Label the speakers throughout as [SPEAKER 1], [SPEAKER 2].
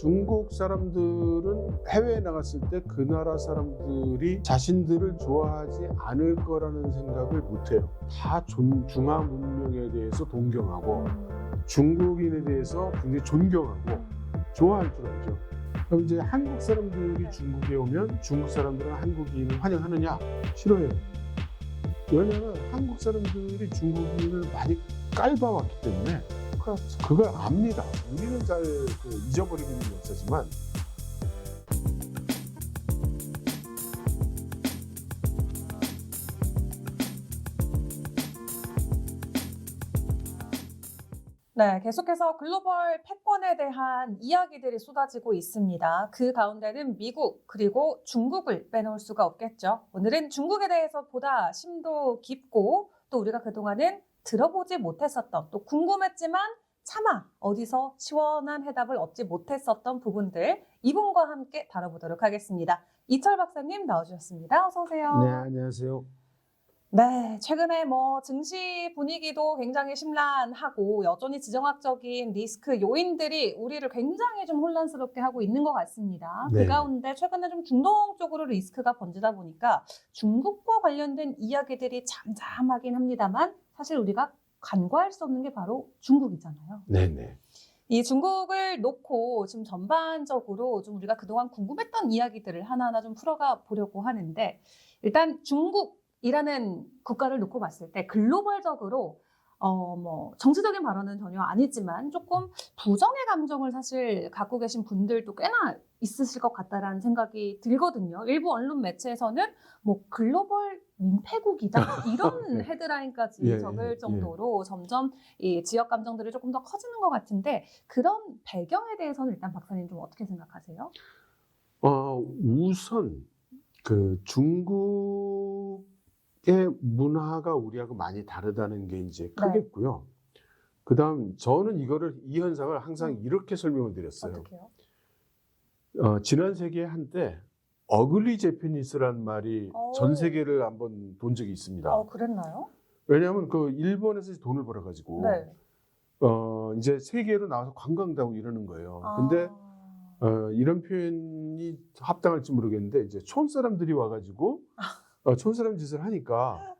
[SPEAKER 1] 중국 사람들은 해외에 나갔을 때 그 나라 사람들이 자신들을 좋아하지 않을 거라는 생각을 못해요. 다 중화 문명에 대해서 동경하고 중국인에 대해서 굉장히 존경하고 좋아할 줄 알죠. 그럼 이제 한국 사람들이 중국에 오면 중국 사람들은 한국인을 환영하느냐? 싫어해요. 왜냐하면 한국 사람들이 중국인을 많이 깔봐왔기 때문에
[SPEAKER 2] 그렇죠.
[SPEAKER 1] 그걸 압니다. 우리는 잘 잊어버리기는 역사지만
[SPEAKER 2] 네, 계속해서 글로벌 패권에 대한 이야기들이 쏟아지고 있습니다. 그 가운데는 미국 그리고 중국을 빼놓을 수가 없겠죠. 오늘은 중국에 대해서 보다 심도 깊고 또 우리가 그동안은 들어보지 못했었던 또 궁금했지만 차마 어디서 시원한 해답을 얻지 못했었던 부분들 이분과 함께 다뤄보도록 하겠습니다. 이철 박사님 나와주셨습니다. 어서 오세요.
[SPEAKER 1] 네, 안녕하세요.
[SPEAKER 2] 네, 최근에 증시 분위기도 굉장히 심란하고 여전히 지정학적인 리스크 요인들이 우리를 굉장히 좀 혼란스럽게 하고 있는 것 같습니다.
[SPEAKER 1] 네.
[SPEAKER 2] 그 가운데 최근에 좀 중동 쪽으로 리스크가 번지다 보니까 중국과 관련된 이야기들이 잠잠하긴 합니다만 사실 우리가 간과할 수 없는 게 바로 중국이잖아요.
[SPEAKER 1] 네네.
[SPEAKER 2] 이 중국을 놓고 좀 전반적으로 좀 우리가 그동안 궁금했던 이야기들을 하나하나 좀 풀어가 보려고 하는데 일단 중국이라는 국가를 놓고 봤을 때 글로벌적으로 정치적인 발언은 전혀 아니지만 조금 부정의 감정을 사실 갖고 계신 분들도 꽤나 있으실 것 같다라는 생각이 들거든요. 일부 언론 매체에서는 글로벌 민폐국이다 이런
[SPEAKER 1] 네.
[SPEAKER 2] 헤드라인까지
[SPEAKER 1] 예,
[SPEAKER 2] 적을
[SPEAKER 1] 예.
[SPEAKER 2] 정도로 점점 이 지역 감정들이 조금 더 커지는 것 같은데 그런 배경에 대해서는 일단 박사님 좀 어떻게 생각하세요?
[SPEAKER 1] 우선 중국의 문화가 우리하고 많이 다르다는 게 이제 크겠고요. 그다음 저는 이 현상을 항상 이렇게 설명을 드렸어요.
[SPEAKER 2] 어떻게요?
[SPEAKER 1] 지난 세기에 한때 어글리 재패니스라는 말이 전 세계를 한번 돈 적이 있습니다.
[SPEAKER 2] 그랬나요?
[SPEAKER 1] 왜냐하면 일본에서 돈을 벌어가지고
[SPEAKER 2] 네.
[SPEAKER 1] 이제 세계로 나와서 관광도 하고 이러는 거예요. 근데 이런 표현이 합당할지 모르겠는데 이제 촌 사람들이 와가지고 촌 사람 짓을 하니까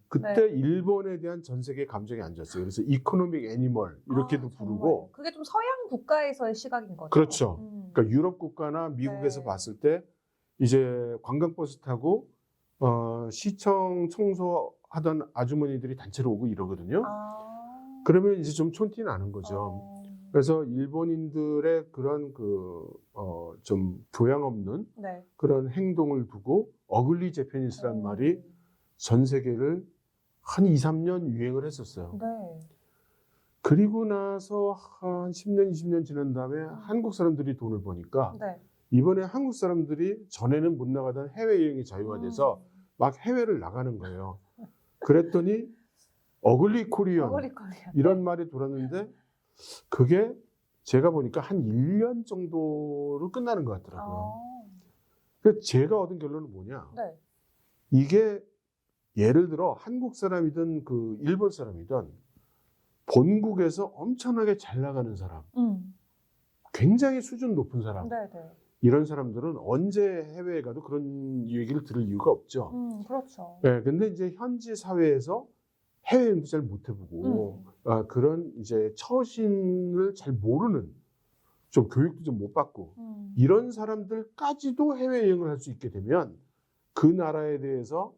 [SPEAKER 1] 그때 일본에 대한 전 세계 감정이 안 좋았어요. 그래서 이코노믹 애니멀 이렇게도 부르고
[SPEAKER 2] 그게 좀 서양 국가에서의 시각인 거죠?
[SPEAKER 1] 그렇죠. 그러니까 유럽 국가나 미국에서
[SPEAKER 2] 네.
[SPEAKER 1] 봤을 때 이제 관광버스 타고 시청 청소하던 아주머니들이 단체로 오고 이러거든요. 그러면 이제 좀 촌티 나는 거죠. 그래서 일본인들의 그런 좀 교양 없는 그런 행동을 두고 어글리 재패니스란 말이 전 세계를 한 2, 3년 유행을 했었어요.
[SPEAKER 2] 네.
[SPEAKER 1] 그리고 나서 한 10년, 20년 지난 다음에 한국 사람들이 돈을 버니까 이번에 한국 사람들이 전에는 못 나가던 해외여행이 자유화 돼서 막 해외를 나가는 거예요. 그랬더니 어글리 코리언 이런 말이 돌았는데 그게 제가 보니까 한 1년 정도로 끝나는 것 같더라고요. 그래서 제가 얻은 결론은 뭐냐. 이게 예를 들어 한국 사람이든 일본 사람이든 본국에서 엄청나게 잘 나가는 사람, 굉장히 수준 높은 사람, 이런 사람들은 언제 해외에 가도 그런 얘기를 들을 이유가 없죠.
[SPEAKER 2] 그렇죠.
[SPEAKER 1] 네, 근데 이제 현지 사회에서 해외여행도 잘 못 해보고, 그런 이제 처신을 잘 모르는, 좀 교육도 좀 못 받고, 이런 사람들까지도 해외여행을 할 수 있게 되면 그 나라에 대해서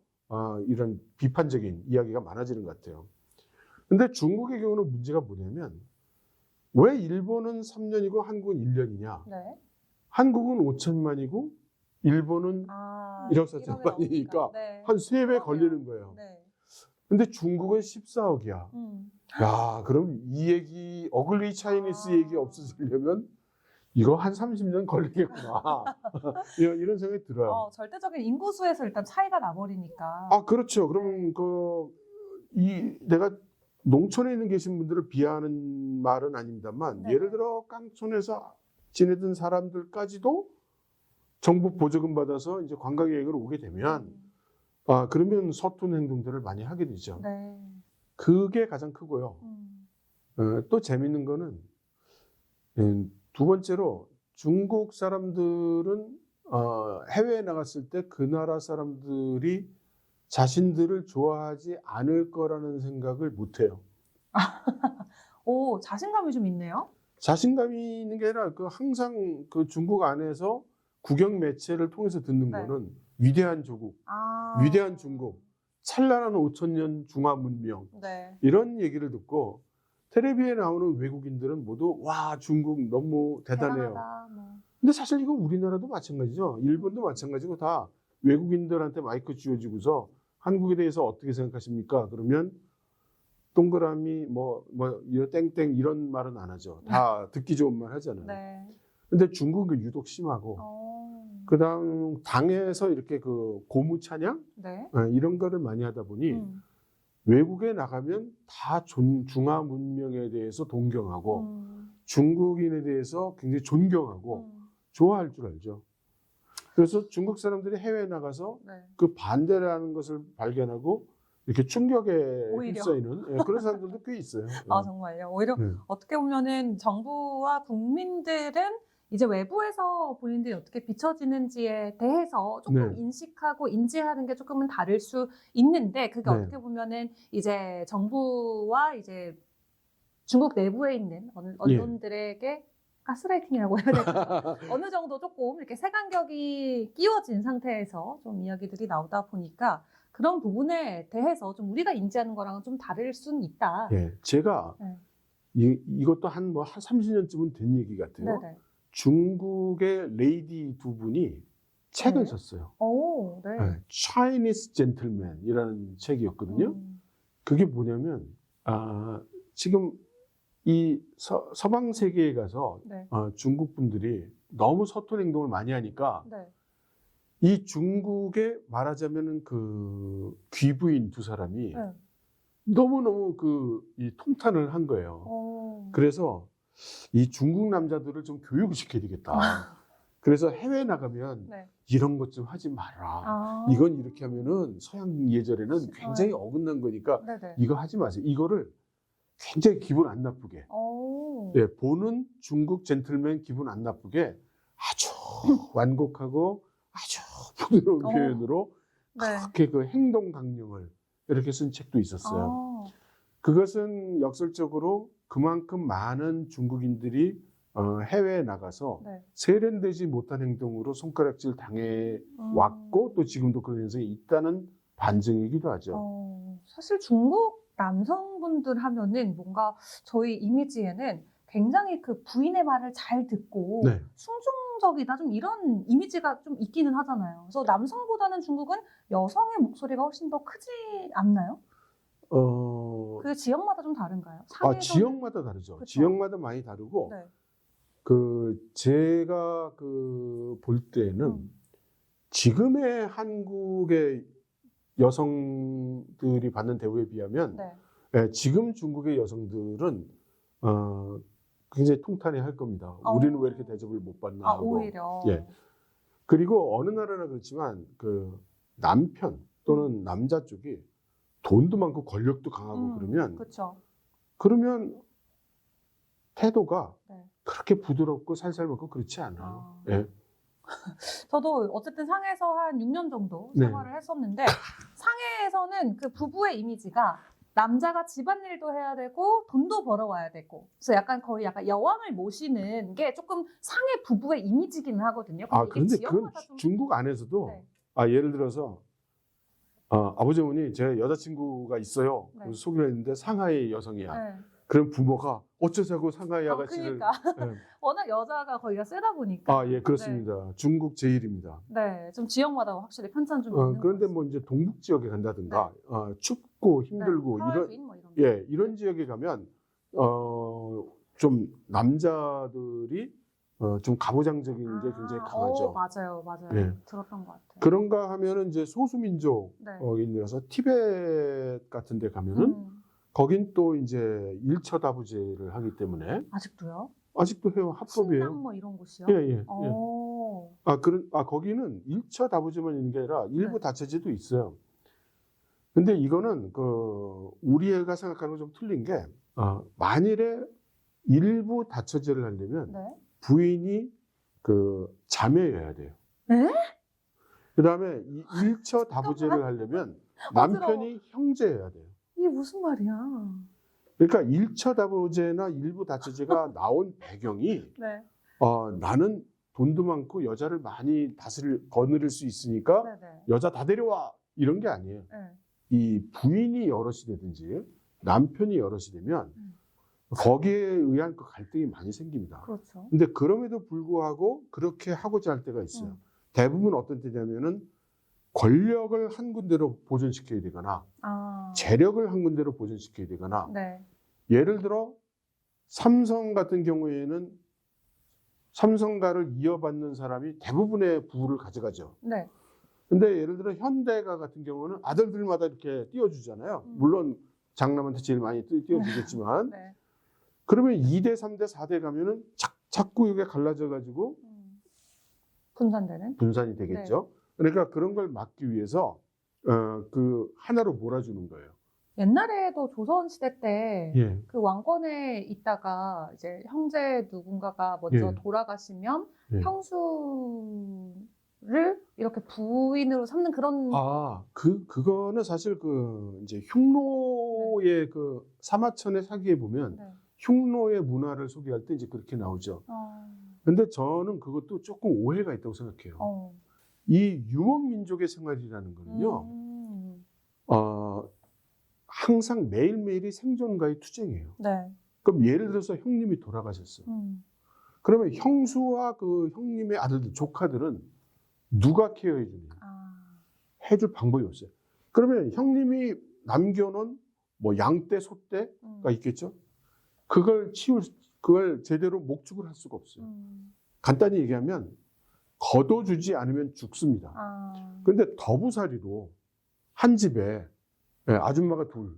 [SPEAKER 1] 이런 비판적인 이야기가 많아지는 것 같아요. 근데 중국의 경우는 문제가 뭐냐면 왜 일본은 3년이고 한국은 1년이냐? 한국은 5천만이고 일본은 1억 4천만이니까 한 3배 걸리는 거예요. 근데 중국은 14억이야. 야, 그럼 이 얘기, 어글리 차이니스 얘기 없어지려면 이거 한 30년 걸리겠구나. 이런 생각이 들어요.
[SPEAKER 2] 절대적인 인구수에서 일단 차이가 나버리니까.
[SPEAKER 1] 그렇죠. 그럼 내가 농촌에 계신 분들을 비하하는 말은 아닙니다만 예를 들어 깡촌에서 지내던 사람들까지도 정부 보조금 받아서 이제 관광여행을 오게 되면 그러면 서툰 행동들을 많이 하게 되죠. 그게 가장 크고요. 또 재밌는 거는 두 번째로 중국 사람들은 해외에 나갔을 때 그 나라 사람들이 자신들을 좋아하지 않을 거라는 생각을 못 해요.
[SPEAKER 2] 오, 자신감이 좀 있네요.
[SPEAKER 1] 자신감이 있는 게 아니라 항상 그 중국 안에서 국영 매체를 통해서 듣는
[SPEAKER 2] 네.
[SPEAKER 1] 거는 위대한 조국, 위대한 중국, 찬란한 5,000년 중화 문명
[SPEAKER 2] 네.
[SPEAKER 1] 이런 얘기를 듣고 텔레비에 나오는 외국인들은 모두 와 중국 너무 대단해요.
[SPEAKER 2] 대단하다, 뭐.
[SPEAKER 1] 근데 사실 이거 우리나라도 마찬가지죠. 일본도 마찬가지고 다 외국인들한테 마이크 쥐어주고서 한국에 대해서 어떻게 생각하십니까? 그러면 동그라미 이런 땡땡 이런 말은 안 하죠. 다 듣기 좋은 말 하잖아요.
[SPEAKER 2] 네.
[SPEAKER 1] 근데 중국은 유독 심하고 그다음 당에서 이렇게 그 고무 찬양
[SPEAKER 2] 네.
[SPEAKER 1] 이런 거를 많이 하다 보니 외국에 나가면 다 중화 문명에 대해서 동경하고 중국인에 대해서 굉장히 존경하고 좋아할 줄 알죠. 그래서 중국 사람들이 해외에 나가서
[SPEAKER 2] 네.
[SPEAKER 1] 그 반대라는 것을 발견하고 이렇게 충격에
[SPEAKER 2] 오히려.
[SPEAKER 1] 휩싸이는 그런 사람들도 꽤 있어요.
[SPEAKER 2] 아, 정말요? 오히려 어떻게 보면은 정부와 국민들은 이제 외부에서 본인들이 어떻게 비춰지는지에 대해서 조금
[SPEAKER 1] 네.
[SPEAKER 2] 인식하고 인지하는 게 조금은 다를 수 있는데 그게
[SPEAKER 1] 네.
[SPEAKER 2] 어떻게 보면은 이제 정부와 이제 중국 내부에 있는 언론들에게 가스라이팅이라고 해야 될까요? 어느 정도 조금 이렇게 색안경이 끼워진 상태에서 좀 이야기들이 나오다 보니까 그런 부분에 대해서 좀 우리가 인지하는 거랑은 좀 다를 수는 있다.
[SPEAKER 1] 예, 제가
[SPEAKER 2] 네.
[SPEAKER 1] 이것도 한 30년쯤은 된 얘기 같아요.
[SPEAKER 2] 네네.
[SPEAKER 1] 중국의 레이디 두 분이 책을
[SPEAKER 2] 네.
[SPEAKER 1] 썼어요.
[SPEAKER 2] 오, 네.
[SPEAKER 1] 네, Chinese Gentleman이라는 책이었거든요. 그게 뭐냐면 지금 이 서방 세계에 가서
[SPEAKER 2] 네.
[SPEAKER 1] 중국 분들이 너무 서툰 행동을 많이 하니까
[SPEAKER 2] 네.
[SPEAKER 1] 이 중국에 말하자면은 그 귀부인 두 사람이
[SPEAKER 2] 네.
[SPEAKER 1] 너무너무 이 통탄을 한 거예요.
[SPEAKER 2] 오.
[SPEAKER 1] 그래서 이 중국 남자들을 좀 교육을 시켜야 되겠다. 그래서 해외 나가면
[SPEAKER 2] 네.
[SPEAKER 1] 이런 것 좀 하지 마라. 이건 이렇게 하면은 서양 예절에는 굉장히 어긋난 거니까
[SPEAKER 2] 네네.
[SPEAKER 1] 이거 하지 마세요. 이거를 굉장히 기분 안 나쁘게.
[SPEAKER 2] 오.
[SPEAKER 1] 예, 보는 중국 젠틀맨 기분 안 나쁘게 아주 완곡하고 아주 부드러운 표현으로
[SPEAKER 2] 네.
[SPEAKER 1] 그렇게 그 행동 강령을 이렇게 쓴 책도 있었어요. 그것은 역설적으로 그만큼 많은 중국인들이 해외에 나가서
[SPEAKER 2] 네.
[SPEAKER 1] 세련되지 못한 행동으로 손가락질 당해 왔고 또 지금도 그런 현상이 있다는 반증이기도 하죠.
[SPEAKER 2] 사실 중국 남성분들 하면은 뭔가 저희 이미지에는 굉장히 그 부인의 말을 잘 듣고
[SPEAKER 1] 네.
[SPEAKER 2] 순종적이다 좀 이런 이미지가 좀 있기는 하잖아요. 그래서 남성보다는 중국은 여성의 목소리가 훨씬 더 크지 않나요? 그게 지역마다 좀 다른가요?
[SPEAKER 1] 지역마다 다르죠.
[SPEAKER 2] 그쵸?
[SPEAKER 1] 지역마다 많이 다르고
[SPEAKER 2] 네.
[SPEAKER 1] 제가 볼 때는 지금의 한국의 여성들이 받는 대우에 비하면
[SPEAKER 2] 네.
[SPEAKER 1] 지금 중국의 여성들은 굉장히 통탄해 할 겁니다. 우리는 왜 이렇게 대접을 못 받나 하고.
[SPEAKER 2] 오히려.
[SPEAKER 1] 예. 그리고 어느 나라나 그렇지만 남편 또는 남자 쪽이 돈도 많고 권력도 강하고
[SPEAKER 2] 그렇죠.
[SPEAKER 1] 그러면 태도가
[SPEAKER 2] 네.
[SPEAKER 1] 그렇게 부드럽고 살살 먹고 그렇지 않아요. 예.
[SPEAKER 2] 저도 어쨌든 상해에서 한 6년 정도
[SPEAKER 1] 네.
[SPEAKER 2] 생활을 했었는데 상해에서는 그 부부의 이미지가 남자가 집안일도 해야 되고 돈도 벌어와야 되고 그래서 거의 약간 여왕을 모시는 게 조금 상해 부부의 이미지기는 하거든요.
[SPEAKER 1] 그런데 그건 중국 안에서도
[SPEAKER 2] 네.
[SPEAKER 1] 예를 들어서 아버지 어머니 제가 여자친구가 있어요.
[SPEAKER 2] 네.
[SPEAKER 1] 그래서 소개를 했는데 상하이 여성이야.
[SPEAKER 2] 네.
[SPEAKER 1] 그럼 부모가 어쩌자고 상하이 아가씨를.
[SPEAKER 2] 그러니까.
[SPEAKER 1] 네.
[SPEAKER 2] 워낙 여자가 거기가 세다 보니까.
[SPEAKER 1] 예, 그렇습니다. 중국 제1입니다.
[SPEAKER 2] 네, 좀 지역마다 확실히 편차는 좀 있는
[SPEAKER 1] 그런데 뭐 이제 동북 지역에 간다든가 춥고 힘들고 이런 지역에 가면 좀 남자들이 좀 가부장적인 게 굉장히 강하죠.
[SPEAKER 2] 맞아요.
[SPEAKER 1] 네.
[SPEAKER 2] 들었던 것 같아요.
[SPEAKER 1] 그런가 하면은 이제 소수민족인데서 티베트 같은 데 가면은 거긴 또 이제 일처다부제를 하기 때문에
[SPEAKER 2] 아직도요?
[SPEAKER 1] 아직도 해요. 합법이에요.
[SPEAKER 2] 신당 뭐 이런 곳이요?
[SPEAKER 1] 예. 거기는 일처다부제만 있는 게 아니라 일부 다처제도 있어요. 근데 이거는 우리가 생각하는 건 좀 틀린 게 만일에 일부 다처제를 하려면 부인이 그 자매여야 돼요.
[SPEAKER 2] 에?
[SPEAKER 1] 그다음에 이 일처 다부제를 하려면 남편이 형제여야 돼요.
[SPEAKER 2] 이게 무슨 말이야?
[SPEAKER 1] 그러니까 일처 다부제나 일부 다처제가 나온 배경이
[SPEAKER 2] 네.
[SPEAKER 1] 나는 돈도 많고 여자를 많이 거느릴 수 있으니까
[SPEAKER 2] 네네.
[SPEAKER 1] 여자 다 데려와 이런 게 아니에요.
[SPEAKER 2] 네.
[SPEAKER 1] 이 부인이 여럿이 되든지 남편이 여럿이 되면 거기에 의한 그 갈등이 많이 생깁니다.
[SPEAKER 2] 그렇죠.
[SPEAKER 1] 근데 그럼에도 불구하고 그렇게 하고자 할 때가 있어요. 대부분 어떤 때냐면은 권력을 한 군데로 보존시켜야 되거나 재력을 한 군데로 보존시켜야 되거나
[SPEAKER 2] 네.
[SPEAKER 1] 예를 들어 삼성 같은 경우에는 삼성가를 이어받는 사람이 대부분의 부를 가져가죠.
[SPEAKER 2] 네.
[SPEAKER 1] 근데 예를 들어 현대가 같은 경우는 아들들마다 이렇게 띄워주잖아요. 물론 장남한테 제일 많이 띄워주겠지만
[SPEAKER 2] 네.
[SPEAKER 1] 그러면 2대, 3대, 4대 가면은 자꾸 이게 갈라져 가지고
[SPEAKER 2] 분산되는?
[SPEAKER 1] 분산이 되겠죠. 그러니까 그런 걸 막기 위해서 그 하나로 몰아주는 거예요.
[SPEAKER 2] 옛날에도 조선시대 때
[SPEAKER 1] 예.
[SPEAKER 2] 그 왕권에 있다가 이제 형제 누군가가 먼저
[SPEAKER 1] 예.
[SPEAKER 2] 돌아가시면
[SPEAKER 1] 예.
[SPEAKER 2] 형수를 이렇게 부인으로 삼는 그런
[SPEAKER 1] 그거는 사실 그 이제 흉노의 그 사마천의 사기에 보면
[SPEAKER 2] 네.
[SPEAKER 1] 흉노의 문화를 소개할 때 이제 그렇게 나오죠. 근데 저는 그것도 조금 오해가 있다고 생각해요. 이 유목민족의 생활이라는 거는요, 항상 매일매일이 생존과의 투쟁이에요.
[SPEAKER 2] 네.
[SPEAKER 1] 그럼 예를 들어서 형님이 돌아가셨어요. 그러면 형수와 그 형님의 아들들, 조카들은 누가 케어해 주냐? 해줄 방법이 없어요. 그러면 형님이 남겨놓은 뭐 양떼, 소떼가 있겠죠? 그걸 제대로 목축을 할 수가 없어요. 간단히 얘기하면 걷어주지 않으면 죽습니다. 그런데 더부살이로 한 집에 아줌마가 둘,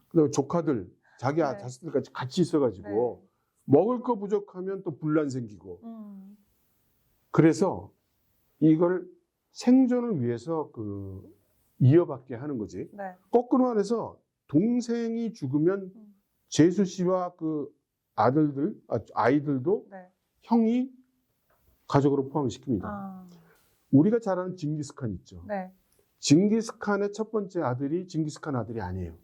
[SPEAKER 1] 그다음에 조카들, 자기
[SPEAKER 2] 네.
[SPEAKER 1] 자식들까지 같이 있어가지고 먹을 거 부족하면 또 분란 생기고. 그래서 이걸 생존을 위해서 이어받게 하는 거지.
[SPEAKER 2] 네.
[SPEAKER 1] 거꾸로 말해서 동생이 죽으면 제수 씨와 그 아이들도
[SPEAKER 2] 네.
[SPEAKER 1] 형이 가족으로 포함시킵니다. 우리가 잘 아는 징기스칸 있죠.
[SPEAKER 2] 네.
[SPEAKER 1] 징기스칸의 첫 번째 아들이 징기스칸 아들이 아니에요.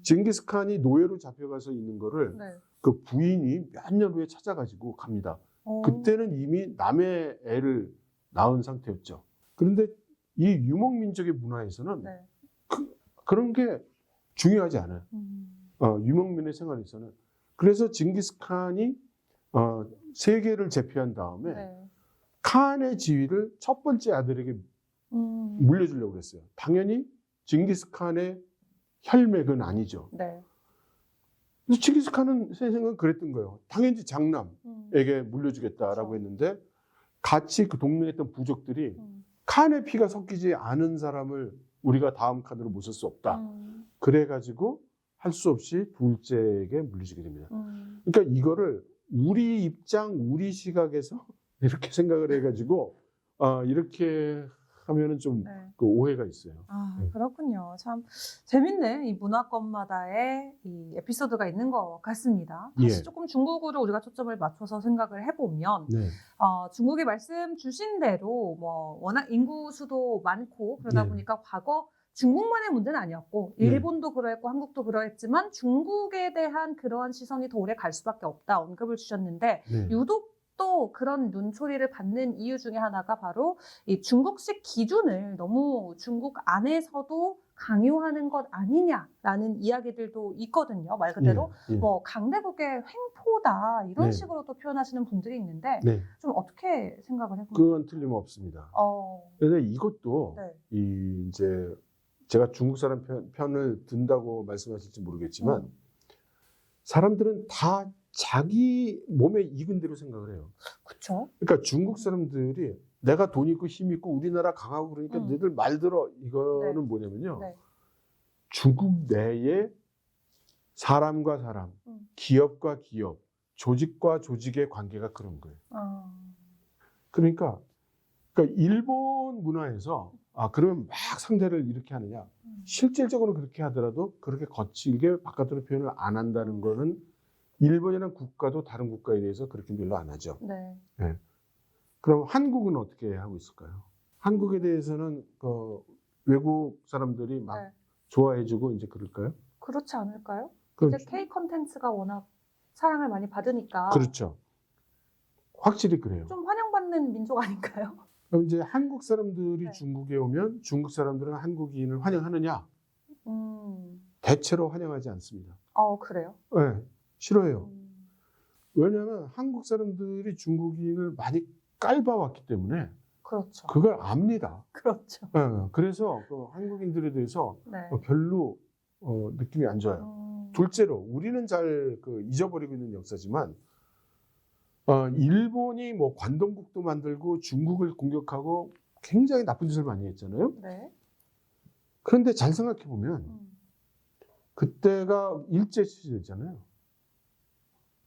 [SPEAKER 1] 징기스칸이 노예로 잡혀가서 있는 거를
[SPEAKER 2] 네.
[SPEAKER 1] 그 부인이 몇 년 후에 찾아가지고 갑니다. 그때는 이미 남의 애를 낳은 상태였죠. 그런데 이 유목민족의 문화에서는
[SPEAKER 2] 네.
[SPEAKER 1] 그런 게 중요하지 않아요. 유목민의 생활에서는. 그래서 징기스칸이 세계를 제패한 다음에
[SPEAKER 2] 네.
[SPEAKER 1] 칸의 지위를 첫 번째 아들에게 물려주려고 그랬어요. 당연히 징기스칸의 혈맥은 아니죠.
[SPEAKER 2] 네.
[SPEAKER 1] 징기스칸은 제 생각은 그랬던 거예요. 당연히 장남에게 물려주겠다라고 했는데 같이 그 동맹했던 부족들이 칸의 피가 섞이지 않은 사람을 우리가 다음 칸으로 모실 수 없다. 그래가지고 할 수 없이 둘째에게 물려주게 됩니다. 그러니까 이거를 우리 입장, 우리 시각에서 이렇게 생각을 해가지고 이렇게 하면은 좀
[SPEAKER 2] 네.
[SPEAKER 1] 그 오해가 있어요. 네.
[SPEAKER 2] 그렇군요. 참 재밌는 이 문화권마다의 이 에피소드가 있는 것 같습니다. 다시
[SPEAKER 1] 예.
[SPEAKER 2] 조금 중국으로 우리가 초점을 맞춰서 생각을 해보면
[SPEAKER 1] 네.
[SPEAKER 2] 중국이 말씀 주신 대로 뭐 워낙 인구 수도 많고 그러다
[SPEAKER 1] 네.
[SPEAKER 2] 보니까 과거 중국만의 문제는 아니었고 일본도 그러했고 한국도 그러했지만 중국에 대한 그러한 시선이 더 오래 갈 수밖에 없다 언급을 주셨는데
[SPEAKER 1] 네.
[SPEAKER 2] 유독 또 그런 눈초리를 받는 이유 중에 하나가 바로 이 중국식 기준을 너무 중국 안에서도 강요하는 것 아니냐라는 이야기들도 있거든요. 말 그대로
[SPEAKER 1] 예.
[SPEAKER 2] 뭐 강대국의 횡포다 이런
[SPEAKER 1] 네.
[SPEAKER 2] 식으로 또 표현하시는 분들이 있는데
[SPEAKER 1] 네.
[SPEAKER 2] 좀 어떻게 생각을 해보면
[SPEAKER 1] 그건 틀림없습니다. 그런데 이것도
[SPEAKER 2] 네.
[SPEAKER 1] 이제 제가 중국 사람 편을 든다고 말씀하실지 모르겠지만 사람들은 다 자기 몸에 익은 대로 생각을 해요.
[SPEAKER 2] 그렇죠.
[SPEAKER 1] 그러니까 중국 사람들이 내가 돈 있고 힘 있고 우리나라 강하고 그러니까 너희들 말 들어 이거는
[SPEAKER 2] 네.
[SPEAKER 1] 뭐냐면요.
[SPEAKER 2] 네.
[SPEAKER 1] 중국 내에 사람과 사람, 기업과 기업, 조직과 조직의 관계가 그런 거예요. 그러니까 일본 문화에서 그러면 막 상대를 이렇게 하느냐. 실질적으로 그렇게 하더라도 그렇게 거칠게 바깥으로 표현을 안 한다는 거는 일본이라는 국가도 다른 국가에 대해서 그렇게 별로 안 하죠.
[SPEAKER 2] 네.
[SPEAKER 1] 그럼 한국은 어떻게 하고 있을까요? 한국에 대해서는 외국 사람들이 막
[SPEAKER 2] 네.
[SPEAKER 1] 좋아해주고 이제 그럴까요?
[SPEAKER 2] 그렇지 않을까요?
[SPEAKER 1] 그럼
[SPEAKER 2] 이제 K 컨텐츠가 워낙 사랑을 많이 받으니까
[SPEAKER 1] 그렇죠. 확실히 그래요.
[SPEAKER 2] 좀 환영받는 민족 아닌가요?
[SPEAKER 1] 그럼 이제 한국 사람들이
[SPEAKER 2] 네.
[SPEAKER 1] 중국에 오면 중국 사람들은 한국인을 환영하느냐? 대체로 환영하지 않습니다.
[SPEAKER 2] 그래요?
[SPEAKER 1] 네, 싫어해요. 왜냐하면 한국 사람들이 중국인을 많이 깔봐왔기 때문에
[SPEAKER 2] 그렇죠.
[SPEAKER 1] 그걸 압니다.
[SPEAKER 2] 그렇죠.
[SPEAKER 1] 네, 그래서 그 한국인들에 대해서
[SPEAKER 2] 네.
[SPEAKER 1] 별로 느낌이 안 좋아요. 둘째로 우리는 잘 잊어버리고 있는 역사지만 일본이 뭐 관동국도 만들고 중국을 공격하고 굉장히 나쁜 짓을 많이 했잖아요.
[SPEAKER 2] 네.
[SPEAKER 1] 그런데 잘 생각해 보면 그때가 일제 시대잖아요.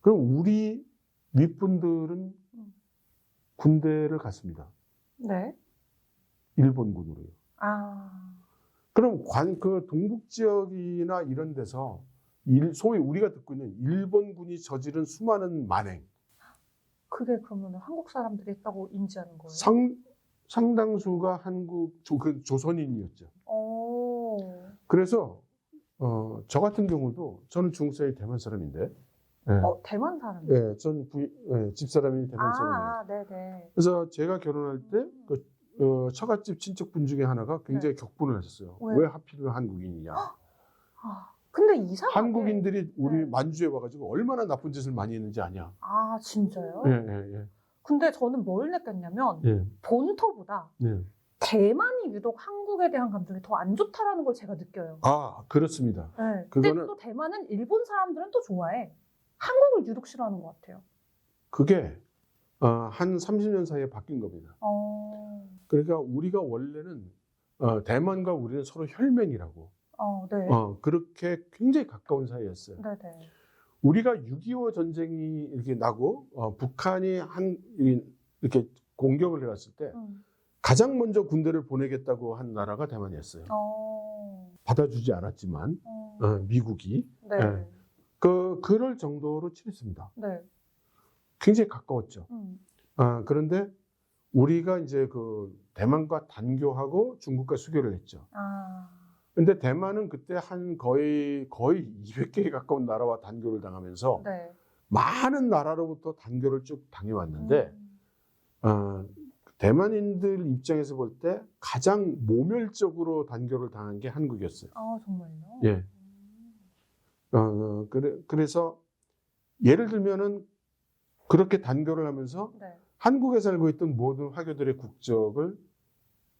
[SPEAKER 1] 그럼 우리 윗분들은 군대를 갔습니다.
[SPEAKER 2] 네.
[SPEAKER 1] 일본군으로요.
[SPEAKER 2] 아.
[SPEAKER 1] 그럼 그 동북 지역이나 이런 데서 소위 우리가 듣고 있는 일본군이 저지른 수많은 만행.
[SPEAKER 2] 그게 그러면 한국 사람들이 했다고 인지하는 거예요?
[SPEAKER 1] 상당수가 조선인이었죠.
[SPEAKER 2] 오.
[SPEAKER 1] 그래서 저 같은 경우도 저는 중국 사람이 대만 사람인데. 네.
[SPEAKER 2] 대만 사람이요?
[SPEAKER 1] 네, 전 집사람이 대만 사람이에요.
[SPEAKER 2] 네네.
[SPEAKER 1] 그래서 제가 결혼할 때 처갓집 친척분 중에 하나가 굉장히 격분을 하셨어요.
[SPEAKER 2] 왜요?
[SPEAKER 1] 왜 하필이면 한국인이냐.
[SPEAKER 2] 근데 이상하게
[SPEAKER 1] 한국인들이 우리
[SPEAKER 2] 네.
[SPEAKER 1] 만주에 와가지고 얼마나 나쁜 짓을 많이 했는지 아냐.
[SPEAKER 2] 아, 진짜요?
[SPEAKER 1] 예.
[SPEAKER 2] 근데 저는 뭘 느꼈냐면
[SPEAKER 1] 예.
[SPEAKER 2] 본토보다
[SPEAKER 1] 예.
[SPEAKER 2] 대만이 유독 한국에 대한 감정이 더 안 좋다라는 걸 제가 느껴요.
[SPEAKER 1] 아, 그렇습니다.
[SPEAKER 2] 네. 근데
[SPEAKER 1] 그거는
[SPEAKER 2] 또 대만은 일본 사람들은 또 좋아해. 한국을 유독 싫어하는 것 같아요.
[SPEAKER 1] 그게 한 30년 사이에 바뀐 겁니다. 그러니까 우리가 원래는 대만과 우리는 서로 혈맹이라고.
[SPEAKER 2] 네.
[SPEAKER 1] 그렇게 굉장히 가까운 사이였어요.
[SPEAKER 2] 네네.
[SPEAKER 1] 우리가 6.25 전쟁이 이렇게 나고 북한이 이렇게 공격을 해왔을 때 가장 먼저 군대를 보내겠다고 한 나라가 대만이었어요. 받아주지 않았지만 미국이
[SPEAKER 2] 네.
[SPEAKER 1] 네. 그럴 정도로 친했습니다.
[SPEAKER 2] 네.
[SPEAKER 1] 굉장히 가까웠죠. 그런데 우리가 이제 대만과 단교하고 중국과 수교를 했죠. 근데 대만은 그때 거의 200개에 가까운 나라와 단교를 당하면서
[SPEAKER 2] 네.
[SPEAKER 1] 많은 나라로부터 단교를 쭉 당해왔는데 대만인들 입장에서 볼 때 가장 모멸적으로 단교를 당한 게 한국이었어요.
[SPEAKER 2] 정말요?
[SPEAKER 1] 예. 그래서 예를 들면은 그렇게 단교를 하면서
[SPEAKER 2] 네.
[SPEAKER 1] 한국에 살고 있던 모든 화교들의 국적을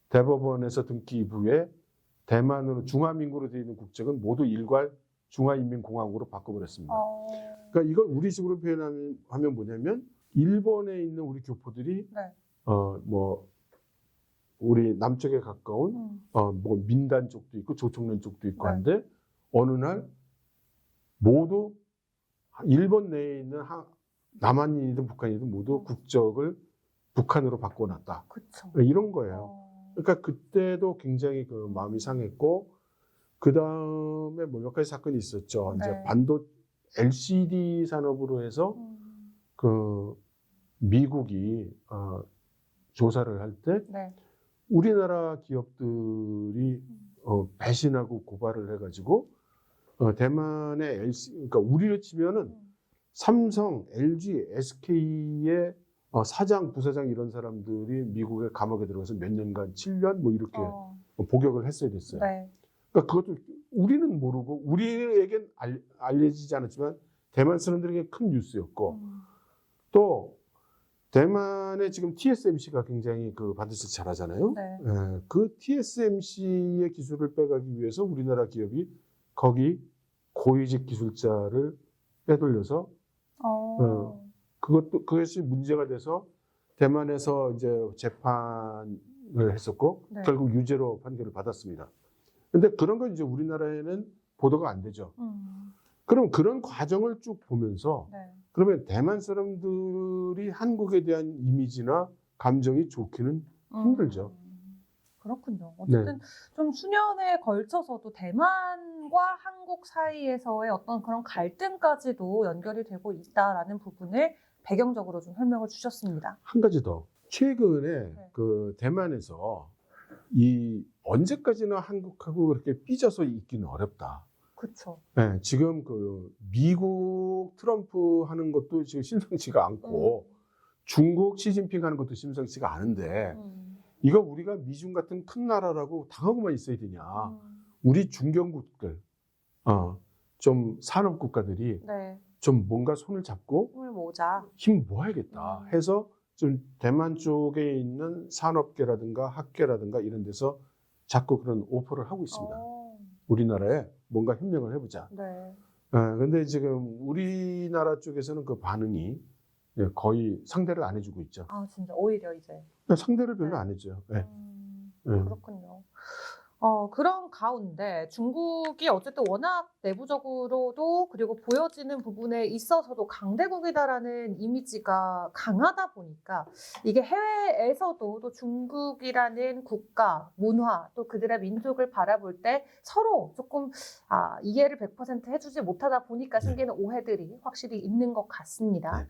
[SPEAKER 1] 대법원에서 등기 이후에 대만으로 중화민국으로 되어 있는 국적은 모두 일괄 중화인민공화국으로 바꿔버렸습니다. 그러니까 이걸 우리식으로 표현하면 뭐냐면 일본에 있는 우리 교포들이
[SPEAKER 2] 네.
[SPEAKER 1] 우리 남쪽에 가까운 뭐 민단 쪽도 있고 조총련 쪽도 있고
[SPEAKER 2] 네.
[SPEAKER 1] 한데 어느 날 모두 일본 내에 있는 남한인이든 북한이든 모두 국적을 북한으로 바꿔놨다.
[SPEAKER 2] 그쵸.
[SPEAKER 1] 이런 거예요. 그러니까 그때도 굉장히 마음이 상했고 그 다음에 뭐 몇 가지 사건이 있었죠.
[SPEAKER 2] 네.
[SPEAKER 1] 이제 LCD 산업으로 해서 미국이 조사를 할 때
[SPEAKER 2] 네.
[SPEAKER 1] 우리나라 기업들이 배신하고 고발을 해가지고 대만의 그러니까 우리로 치면은 삼성, LG, SK의 사장, 부사장 이런 사람들이 미국의 감옥에 들어가서 몇 년간 7년 뭐 이렇게 복역을 했어야 됐어요.
[SPEAKER 2] 네.
[SPEAKER 1] 그러니까 그것도 우리는 모르고 우리에겐 알려지지 않았지만 대만 사람들에게 큰 뉴스였고 또 대만의 지금 TSMC가 굉장히 반도체 잘하잖아요.
[SPEAKER 2] 네.
[SPEAKER 1] 그 TSMC의 기술을 빼가기 위해서 우리나라 기업이 거기 고위직 기술자를 빼돌려서 그것이 문제가 돼서 대만에서 이제 재판을 했었고
[SPEAKER 2] 네.
[SPEAKER 1] 결국 유죄로 판결을 받았습니다. 근데 그런 건 이제 우리나라에는 보도가 안 되죠. 그럼 그런 과정을 쭉 보면서
[SPEAKER 2] 네.
[SPEAKER 1] 그러면 대만 사람들이 한국에 대한 이미지나 감정이 좋기는 힘들죠.
[SPEAKER 2] 그렇군요. 어쨌든 좀 수년에 걸쳐서도 대만과 한국 사이에서의 어떤 그런 갈등까지도 연결이 되고 있다라는 부분을 배경적으로 좀 설명을 주셨습니다.
[SPEAKER 1] 한 가지 더. 최근에
[SPEAKER 2] 네.
[SPEAKER 1] 그 대만에서 이 언제까지나 한국하고 그렇게 삐져서 있기는 어렵다.
[SPEAKER 2] 그렇죠.
[SPEAKER 1] 네, 지금 그 미국 트럼프 하는 것도 지금 심상치가 않고 중국 시진핑 하는 것도 심상치가 않은데 이거 우리가 미중 같은 큰 나라라고 당하고만 있어야 되냐. 우리 중견국들, 좀 산업 국가들이
[SPEAKER 2] 네.
[SPEAKER 1] 좀 뭔가 손을 잡고
[SPEAKER 2] 힘을 모으자.
[SPEAKER 1] 힘 모아야겠다 해서 좀 대만 쪽에 있는 산업계라든가 학계라든가 이런 데서 자꾸 그런 오퍼를 하고 있습니다. 우리나라에 뭔가 협력을 해보자.
[SPEAKER 2] 네.
[SPEAKER 1] 근데 지금 우리나라 쪽에서는 그 반응이 거의 상대를 안 해주고 있죠.
[SPEAKER 2] 아, 진짜 오히려 이제.
[SPEAKER 1] 상대를 별로 안 해줘요. 네.
[SPEAKER 2] 그렇군요. 그런 가운데 중국이 어쨌든 워낙 내부적으로도 그리고 보여지는 부분에 있어서도 강대국이다라는 이미지가 강하다 보니까 이게 해외에서도 또 중국이라는 국가, 문화, 또 그들의 민족을 바라볼 때 서로 조금 이해를 100% 해주지 못하다 보니까 생기는 오해들이 확실히 있는 것 같습니다.
[SPEAKER 1] 네.